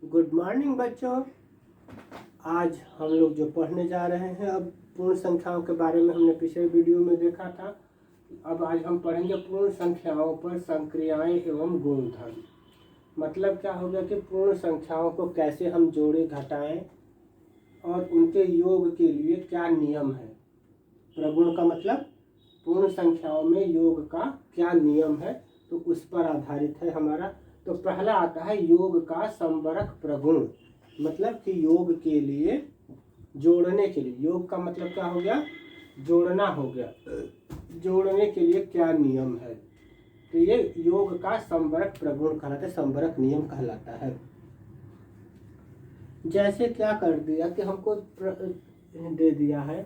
Good morning बच्चों। आज हम लोग जो पढ़ने जा रहे हैं, अब पूर्ण संख्याओं के बारे में हमने पिछले वीडियो में देखा था। अब आज हम पढ़ेंगे पूर्ण संख्याओं पर संक्रियाएं एवं गुणधर्म। मतलब क्या हो गया कि पूर्ण संख्याओं को कैसे हम जोड़े घटाएं और उनके योग के लिए क्या नियम है। प्रगुण का मतलब पूर्ण संख्याओं में योग का क्या नियम है, तो उस पर आधारित है हमारा। तो पहला आता है योग का संवरक प्रगुण। मतलब कि योग के लिए, जोड़ने के लिए, योग का मतलब क्या हो गया, जोड़ना हो गया। जोड़ने के लिए क्या नियम है, तो ये योग का संवरक प्रगुण कहलाता है, संवरक नियम कहलाता है। जैसे क्या कर दिया कि हमको दे दिया है,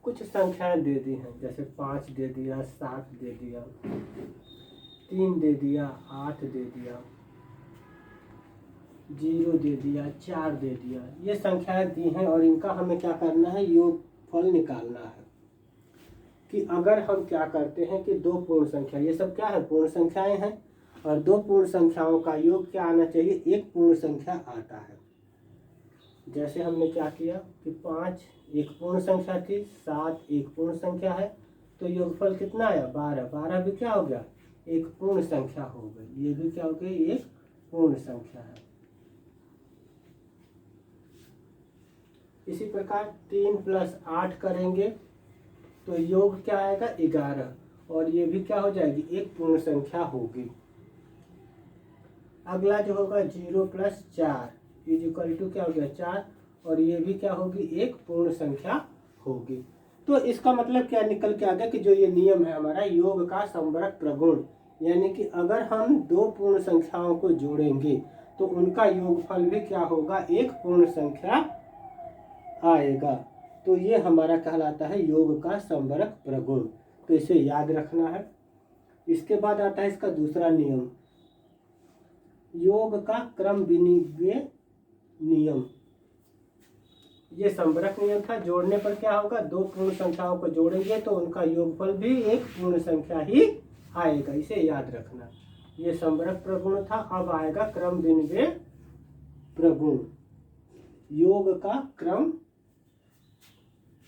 कुछ संख्याएं दे दी हैं, जैसे 5 दे दिया, 7 दे दिया, 3 दे दिया, 8 दे दिया, 0 दे दिया, 4 दे दिया। ये संख्याएं दी हैं और इनका हमें क्या करना है, योगफल निकालना है। कि अगर हम क्या करते हैं कि दो पूर्ण संख्या, ये सब क्या है, पूर्ण संख्याएं हैं, और दो पूर्ण संख्याओं का योग क्या आना चाहिए, एक पूर्ण संख्या आता है। जैसे हमने क्या किया कि 5 एक पूर्ण संख्या थी, 7 एक पूर्ण संख्या है, तो योगफल कितना आया, 12। 12 भी क्या हो गया, एक पूर्ण संख्या हो गई। ये भी क्या हो गई, एक पूर्ण संख्या है। इसी प्रकार 3 + 8 करेंगे तो योग क्या आएगा, 11, और ये भी क्या हो जाएगी, एक पूर्ण संख्या होगी। अगला जो होगा 0 + 4 = क्या हो गया, 4, और ये भी क्या होगी, एक पूर्ण संख्या होगी। तो इसका मतलब क्या निकल के आ गया कि जो ये नियम है हमारा योग का संवरक प्रगुण, यानी कि अगर हम दो पूर्ण संख्याओं को जोड़ेंगे तो उनका योगफल भी क्या होगा, एक पूर्ण संख्या आएगा। तो ये हमारा कहलाता है योग का संवरक प्रगुण। तो इसे याद रखना है। इसके बाद आता है इसका दूसरा नियम, योग का क्रम विनिमय नियम। ये संवरक नियम था। जोड़ने पर क्या होगा, दो पूर्ण संख्याओं को जोड़ेंगे तो उनका योगफल भी एक पूर्ण संख्या ही आएगा। इसे याद रखना। ये संवरक प्रगुण था। अब आएगा क्रम विनिमय प्रगुण। योग का क्रम,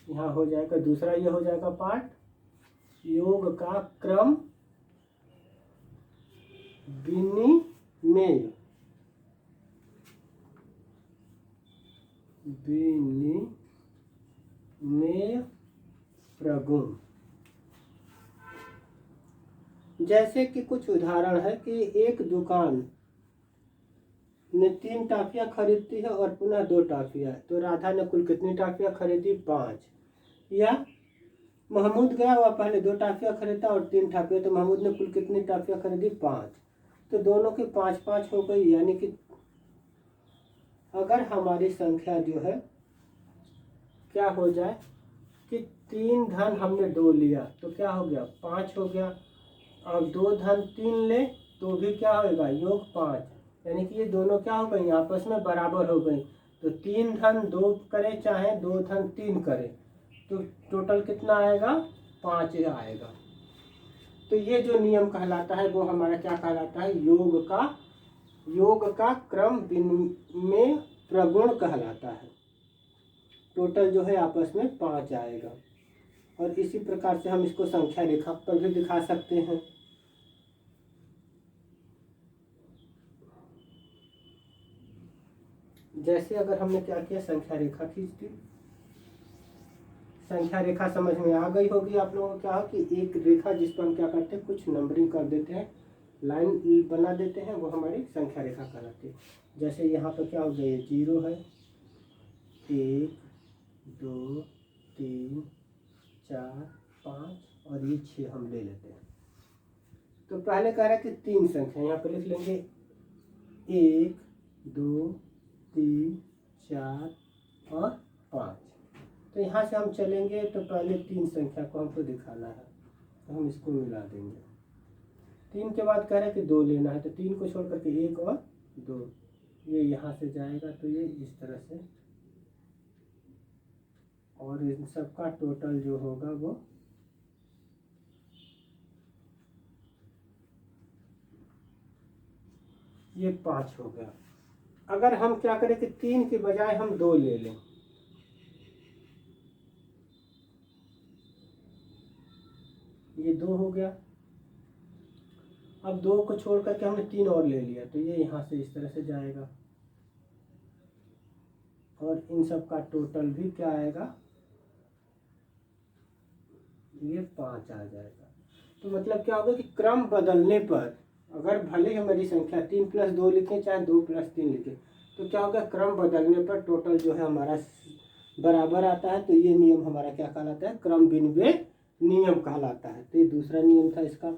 यहाँ हो जाएगा दूसरा, ये हो जाएगा पार्ट, योग का क्रम विनिमय प्रगुण। जैसे कि कुछ उदाहरण है कि एक दुकान ने 3 टॉफियां खरीदती है और पुनः 2 टॉफियां, तो राधा ने कुल कितनी टॉफियां खरीदी, 5। या महमूद गया, वह पहले 2 टॉफियां खरीदा और 3 टॉफियां, तो महमूद ने कुल कितनी टॉफियां खरीदी, 5। तो दोनों की 5-5 हो गई। यानी कि अगर हमारी संख्या जो है क्या हो जाए कि 3 धन हमने 2 लिया तो क्या हो गया, 5 हो गया, और 2 धन 3 ले तो भी क्या होगा, योग 5। यानी कि ये दोनों क्या हो गई, आपस में बराबर हो गई। तो 3 धन 2 करे चाहे 2 धन 3 करे, तो टोटल कितना आएगा, 5 आएगा। तो ये जो नियम कहलाता है वो हमारा क्या कहलाता है, योग का क्रम विनिमय प्रगुण कहलाता है। टोटल जो है आपस में 5 आएगा। और इसी प्रकार से हम इसको संख्या रेखा पर भी दिखा सकते हैं। जैसे अगर हमने क्या किया, संख्या रेखा खींच दी। संख्या रेखा समझ में आ गई होगी आप लोगों को। क्या हो कि एक रेखा जिस पर हम क्या करते हैं, कुछ नंबरिंग कर देते हैं, लाइन बना देते हैं, वो हमारी संख्या रेखा कहलाती है। जैसे यहाँ पर क्या हो गया, 0 है, 1 2 3 4 5 और ये 6 हम ले लेते हैं। तो पहले कह रहा है कि 3 संख्या, यहाँ पर लिख लेंगे 1 2 3 4 और 5। तो यहाँ से हम चलेंगे तो पहले 3 संख्या को हमको दिखाना है, तो हम इसको मिला देंगे। 3 के बाद कह रहे हैं कि 2 लेना है, तो 3 को छोड़ करके 1 और 2, ये यहाँ से जाएगा, तो ये इस तरह से, और इन सबका टोटल जो होगा वो ये 5 हो गया। अगर हम क्या करें कि 3 के बजाय हम 2 ले लें, ये 2 हो गया। अब 2 को छोड़ करके हमने 3 और ले लिया, तो ये यहाँ से इस तरह से जाएगा और इन सब का टोटल भी क्या आएगा, ये 5 आ जाएगा। तो मतलब क्या होगा कि क्रम बदलने पर, अगर भले हमारी संख्या 3 + 2 लिखें चाहे 2 + 3 लिखें, तो क्या होगा, क्रम बदलने पर टोटल जो है हमारा बराबर आता है। तो ये नियम हमारा क्या कहलाता है, क्रम विनिमय नियम कहलाता है। तो ये दूसरा नियम था इसका।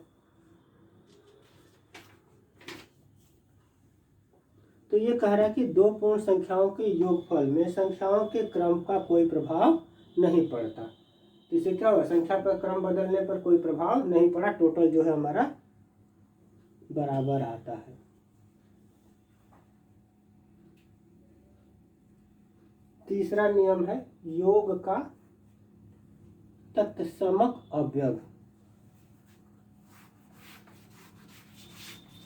तो ये कह रहा है कि दो पूर्ण संख्याओं के योगफल में संख्याओं के क्रम का कोई प्रभाव नहीं पड़ता। तो इससे क्या हुआ, संख्या पर क्रम बदलने पर कोई प्रभाव नहीं पड़ा, टोटल जो है हमारा बराबर आता है। तीसरा नियम है योग का तत्समक अवयव।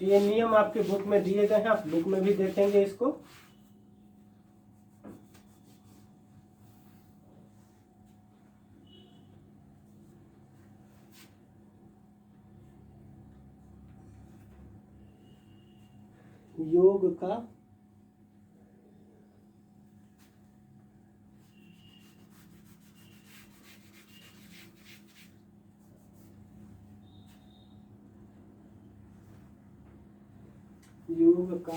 ये नियम आपके बुक में दिए गए हैं, आप बुक में भी देखेंगे इसको। योग का योग का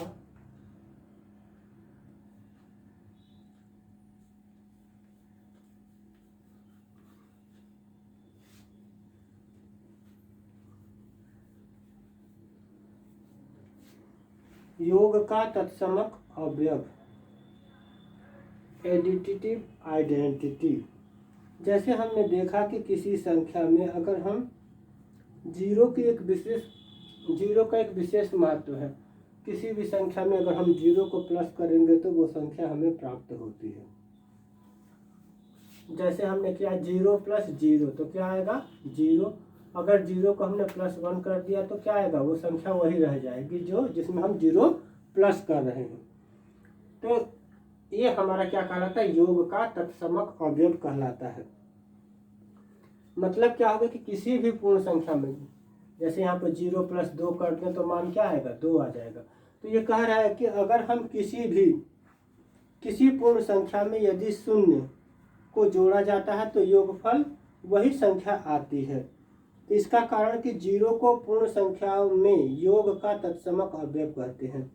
योग का तत्समक अवयव, एडिटिव आइडेंटिटी। जैसे हमने देखा कि किसी संख्या में अगर हम जीरो का एक विशेष महत्व है, किसी भी संख्या में अगर हम जीरो को प्लस करेंगे तो वो संख्या हमें प्राप्त होती है। जैसे हमने किया 0 + 0, तो क्या आएगा 0। अगर 0 को हमने +1 कर दिया तो क्या आएगा, वो संख्या वही रह जाएगी जो जिसमें हम 0 प्लस कर रहे हैं। तो ये हमारा क्या कहलाता है, योग का तत्समक अवयव कहलाता है। मतलब क्या होगा कि किसी भी पूर्ण संख्या में, जैसे यहाँ पर 0 + 2 कर दें तो मान क्या आएगा, 2 आ जाएगा। तो ये कह रहा है कि अगर हम किसी पूर्ण संख्या में यदि शून्य को जोड़ा जाता है तो योगफल वही संख्या आती है। तो इसका कारण कि 0 को पूर्ण संख्याओं में योग का तत्समक अवयव कहते हैं,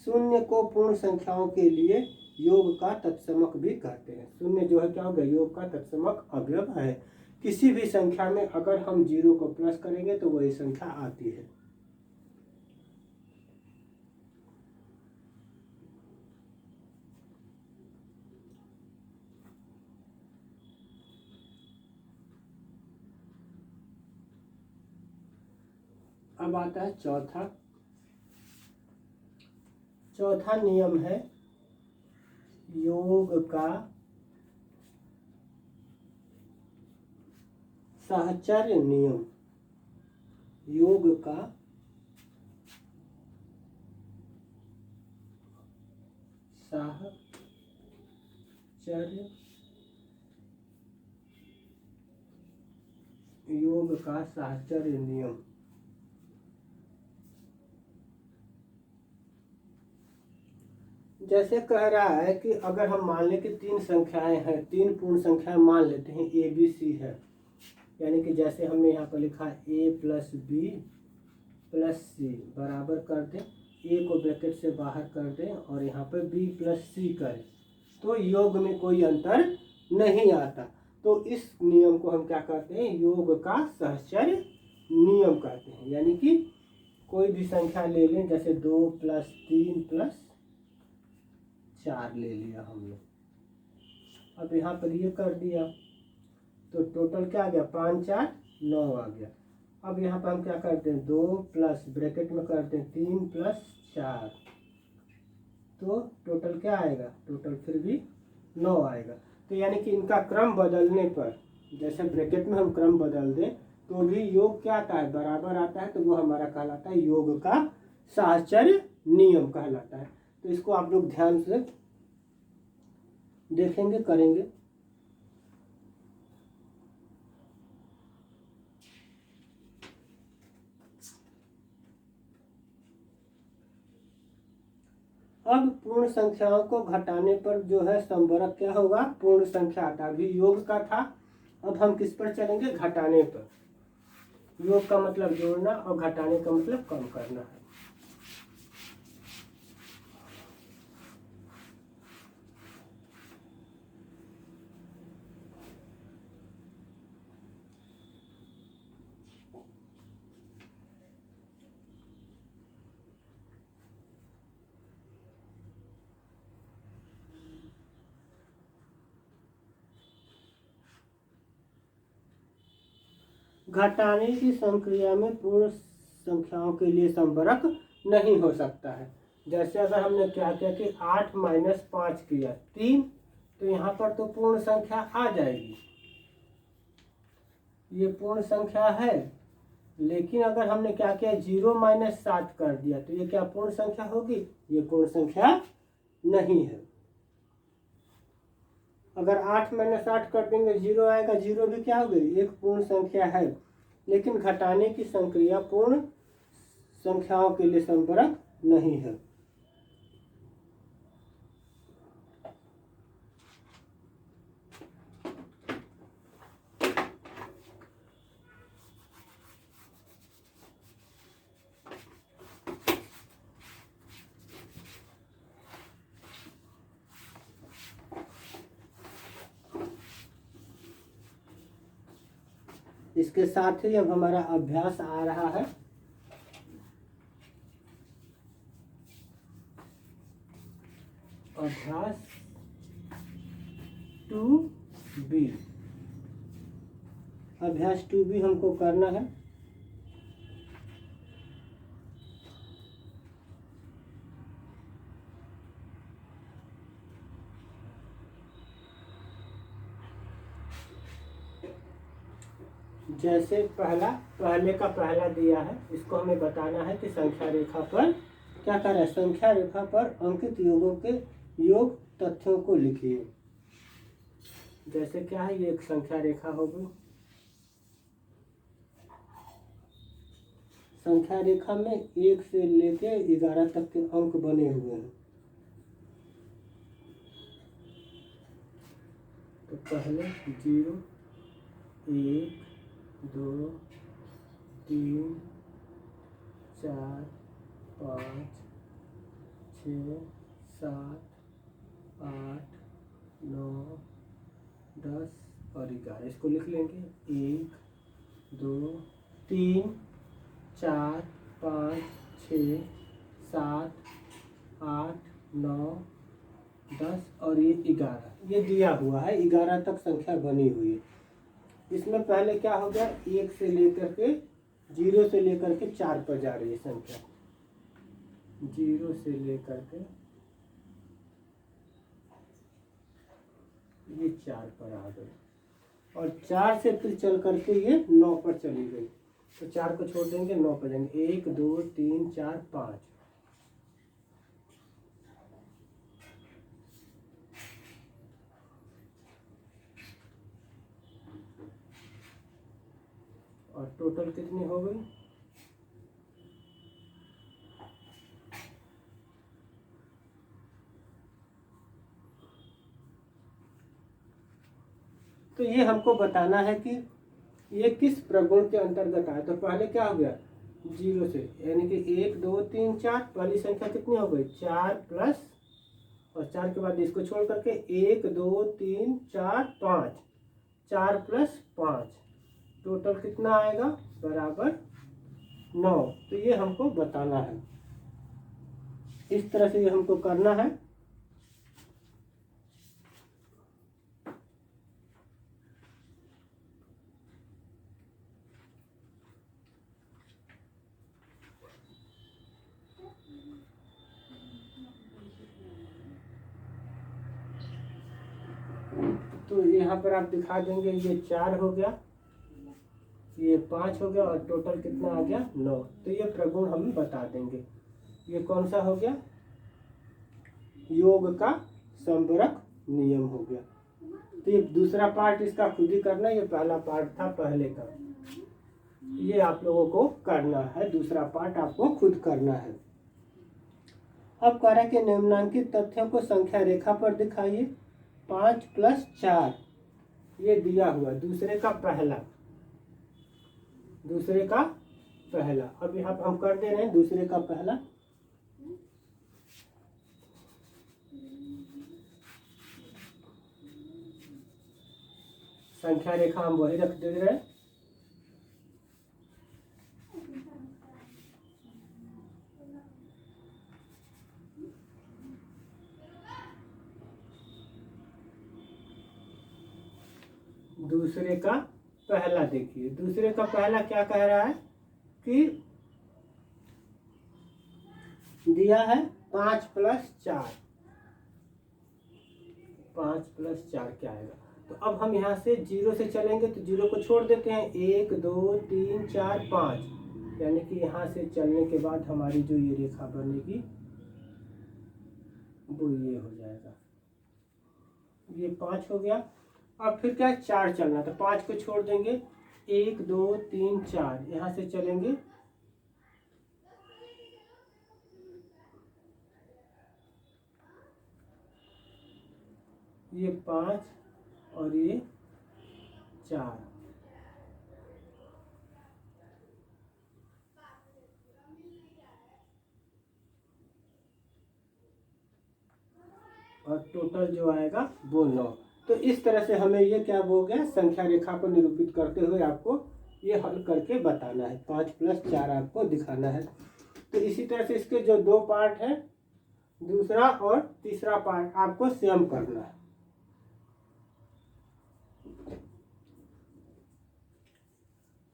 शून्य को पूर्ण संख्याओं के लिए योग का तत्समक भी कहते हैं। शून्य जो है क्या होगा, योग का तत्समक अवयव है। किसी भी संख्या में अगर हम 0 को प्लस करेंगे तो वही संख्या आती है। अब आता है चौथा नियम है योग का साहचर्य नियम। योग का साहचर्य, योग का साहचर्य नियम। जैसे कह रहा है कि अगर हम मान लें कि 3 संख्याएं हैं, 3 पूर्ण संख्याएं मान लेते हैं, ए बी सी है, यानी कि जैसे हमने यहाँ पर लिखा a + b + c बराबर कर दें, a को ब्रैकेट से बाहर कर दें और यहाँ पर b + c करें, तो योग में कोई अंतर नहीं आता। तो इस नियम को हम क्या कहते हैं, योग का साहचर्य नियम कहते हैं। यानी कि कोई भी संख्या ले लें, जैसे 2 + 3 + 4 ले लिया हमने, अब यहाँ पर ये कर दिया तो टोटल क्या आ गया, 5 4 9 आ गया। अब यहाँ पर हम क्या करते हैं, 2 प्लस ब्रैकेट में करते हैं 3 + 4, तो टोटल क्या आएगा, टोटल फिर भी 9 आएगा। तो यानी कि इनका क्रम बदलने पर, जैसे ब्रैकेट में हम क्रम बदल दें तो भी योग क्या आता है, बराबर आता है। तो वो हमारा कहलाता है योग का साहचर्य नियम कहलाता है। तो इसको आप लोग ध्यान से देखेंगे, करेंगे। अब पूर्ण संख्याओं को घटाने पर जो है संवरक क्या होगा, पूर्ण संख्या आता। अभी योग का था, अब हम किस पर चलेंगे, घटाने पर। योग का मतलब जोड़ना और घटाने का मतलब कम करना है। घटाने की संक्रिया में पूर्ण संख्याओं के लिए संवरक नहीं हो सकता है। जैसे अगर हमने क्या किया कि 8 माइनस 5 किया 3, तो यहाँ पर तो पूर्ण संख्या आ जाएगी, ये पूर्ण संख्या है। लेकिन अगर हमने क्या किया 0 माइनस 7 कर दिया, तो ये क्या पूर्ण संख्या होगी, ये पूर्ण संख्या नहीं है। अगर 8 माइनस 8 कर देंगे 0 आएगा, 0 भी क्या होगी, एक पूर्ण संख्या है। लेकिन घटाने की संक्रिया पूर्ण संख्याओं के लिए संवरक नहीं है। इसके साथ ही अब हमारा अभ्यास आ रहा है। अभ्यास 2B। अभ्यास 2B हमको करना है। जैसे पहले का पहला दिया है, इसको हमें बताना है कि संख्या रेखा पर क्या कर रहा है, संख्या रेखा पर अंकित योगों के योग तथ्यों को लिखिए। जैसे क्या है, ये एक संख्या रेखा हो गई। संख्या रेखा में 1 से लेके 11 तक के अंक बने हुए हैं। तो पहले 0, 1, 2, 3, 4, 5, 6, 7, 8, 9, 10 और 11। इसको लिख लेंगे 1, 2, 3, 4, 5, 6, 7, 8, 9, 10 और ये 11। ये दिया हुआ है, 11 तक संख्या बनी हुई है। इसमें पहले क्या हो गया, 1 से लेकर के 0 से लेकर के 4 पर जा रही है संख्या। 0 से लेकर के ये 4 पर आ गई, और 4 से फिर चल करके ये 9 पर चली गई। तो 4 को छोड़ देंगे, 9 पर जाएंगे। 1, 2, 3, 4, 5। और टोटल कितनी हो गई, तो ये हमको बताना है कि ये किस प्रगुण के अंतर्गत आया। तो पहले क्या हो गया, 0 से, यानी कि 1, 2, 3, 4। पहली संख्या कितनी हो गई, 4 प्लस, और 4 के बाद इसको छोड़ करके 1, 2, 3, 4, 5। 4 प्लस 5, टोटल कितना आएगा, बराबर 9। तो ये हमको बताना है, इस तरह से ये हमको करना है। तो यहाँ पर आप दिखा देंगे, ये 4 हो गया, ये 5 हो गया, और टोटल कितना आ गया, 9। तो ये प्रगुण हम बता देंगे। ये कौन सा हो गया, योग का संवरक नियम हो गया। तो ये दूसरा पार्ट इसका खुद ही करना, ये पहला पार्ट था पहले का, ये आप लोगों को करना है, दूसरा पार्ट आपको खुद करना है। अब कह रहा है कि निम्नांकित तथ्यों को संख्या रेखा पर दिखाइए। 5 + 4 ये दिया हुआ दूसरे का पहला, अब यहाँ हम कर दे रहे हैं दूसरे का पहला। संख्या रेखा हम वही रख दे रहे हैं। दूसरे का पहला देखिए, दूसरे का पहला क्या कह रहा है कि दिया है 5 + 4, 5 + 4 क्या आएगा। तो अब हम यहाँ से 0 से चलेंगे तो 0 को छोड़ देते हैं, 1 2 3 4 5, यानी कि यहाँ से चलने के बाद हमारी जो ये रेखा बनेगी वो ये हो जाएगा, ये 5 हो गया। अब फिर क्या 4 चलना, तो 5 को छोड़ देंगे, 1 2 3 4, यहाँ से चलेंगे, ये 5 और ये 4, और टोटल जो आएगा वो 9। तो इस तरह से हमें ये क्या हो गया, संख्या रेखा को निरूपित करते हुए आपको ये हल करके बताना है, 5 + 4 आपको दिखाना है। तो इसी तरह से इसके जो 2 पार्ट हैं, दूसरा और तीसरा पार्ट आपको सेम करना है।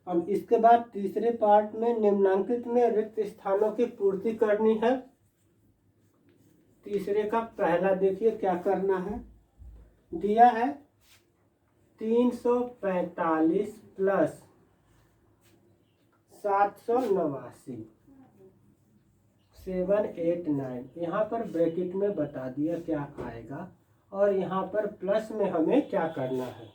अब इसके बाद तीसरे पार्ट में निम्नांकित में रिक्त स्थानों की पूर्ति करनी है। तीसरे का पहला देखिए क्या करना है, दिया है 345 + 789 789, यहाँ पर ब्रैकेट में बता दिया क्या आएगा, और यहाँ पर प्लस में हमें क्या करना है,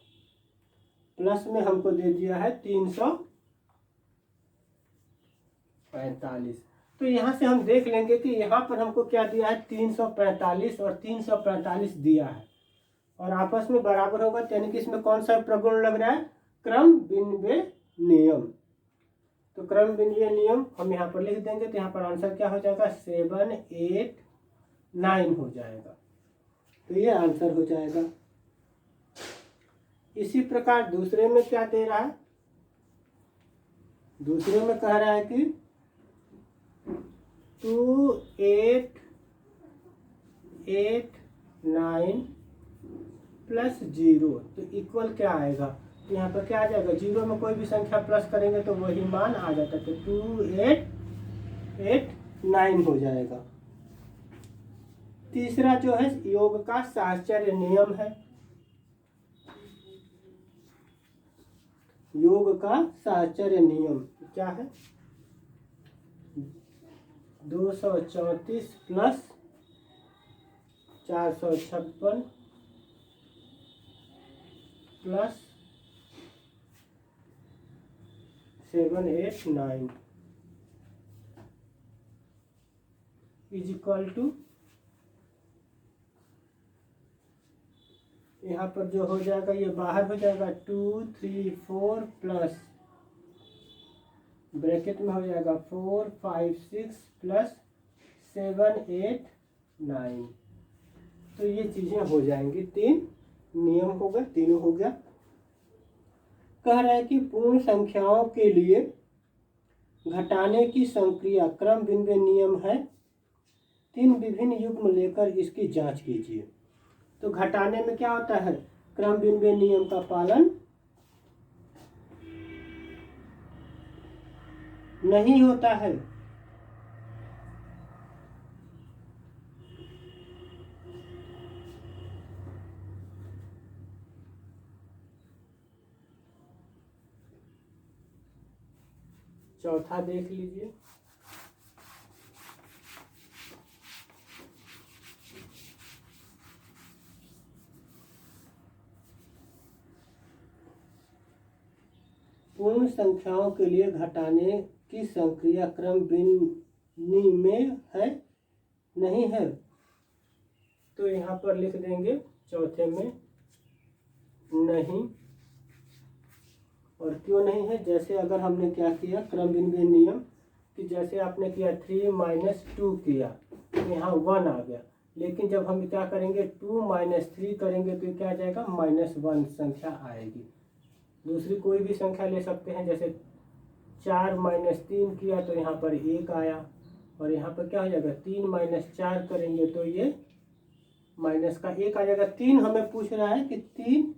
प्लस में हमको दे दिया है 345। तो यहाँ से हम देख लेंगे कि यहाँ पर हमको क्या दिया है, 345 और 345 दिया है, और आपस में बराबर होगा, यानी कि इसमें कौन सा प्रगुण लग रहा है, क्रम विन्वय नियम। तो क्रम विन्वय नियम हम यहाँ पर लिख देंगे, तो यहाँ पर आंसर क्या हो जाएगा, 789 हो जाएगा। तो ये आंसर हो जाएगा। इसी प्रकार दूसरे में क्या दे रहा है, दूसरे में कह रहा है कि 2889 + 0, तो इक्वल क्या आएगा, तो यहाँ पर क्या आ जाएगा, 0 में कोई भी संख्या प्लस करेंगे तो वही मान आ जाता है, तो 2889 हो जाएगा। तीसरा जो है योग का साहचर्य नियम है, योग का साहचर्य नियम क्या है, 234 + 456 + 789 = यहाँ पर जो हो जाएगा ये बाहर हो जाएगा, 234 प्लस ब्रैकेट में हो जाएगा 456 + 789। तो ये चीजें हो जाएंगी, 3 नियम हो गए, तीनों हो गया। कह रहा है कि पूर्ण संख्याओं के लिए घटाने की संक्रिया क्रम विन्वय नियम है, 3 विभिन्न युग्म लेकर इसकी जांच कीजिए। तो घटाने में क्या होता है, क्रम विन्वय नियम का पालन नहीं होता है। चौथा देख लीजिए, पूर्ण संख्याओं के लिए घटाने की संक्रिया क्रम विनिमय है नहीं है, तो यहाँ पर लिख देंगे चौथे में नहीं। और क्यों नहीं है, जैसे अगर हमने क्या किया क्रम विनिमय नियम कि जैसे आपने किया 3 - 2 किया तो यहाँ 1 आ गया, लेकिन जब हम क्या करेंगे 2 - 3 करेंगे तो क्या आ जाएगा -1 संख्या आएगी। दूसरी कोई भी संख्या ले सकते हैं, जैसे 4 - 3 किया तो यहाँ पर 1 आया, और यहाँ पर क्या हो जाएगा 3 - 4 करेंगे तो ये माइनस का 1 आ जाएगा। 3 हमें पूछ रहा है कि 3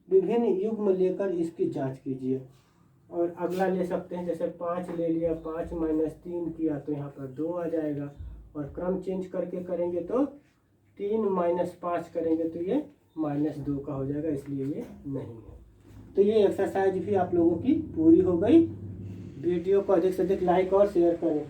विभिन्न युग्म लेकर इसकी जांच कीजिए। और अगला ले सकते हैं, जैसे 5 ले लिया, 5 - 3 किया तो यहाँ पर 2 आ जाएगा, और क्रम चेंज करके करेंगे तो 3 - 5 करेंगे तो ये -2 का हो जाएगा, इसलिए ये नहीं है। तो ये एक्सरसाइज भी आप लोगों की पूरी हो गई। वीडियो को अधिक से अधिक लाइक और शेयर करें।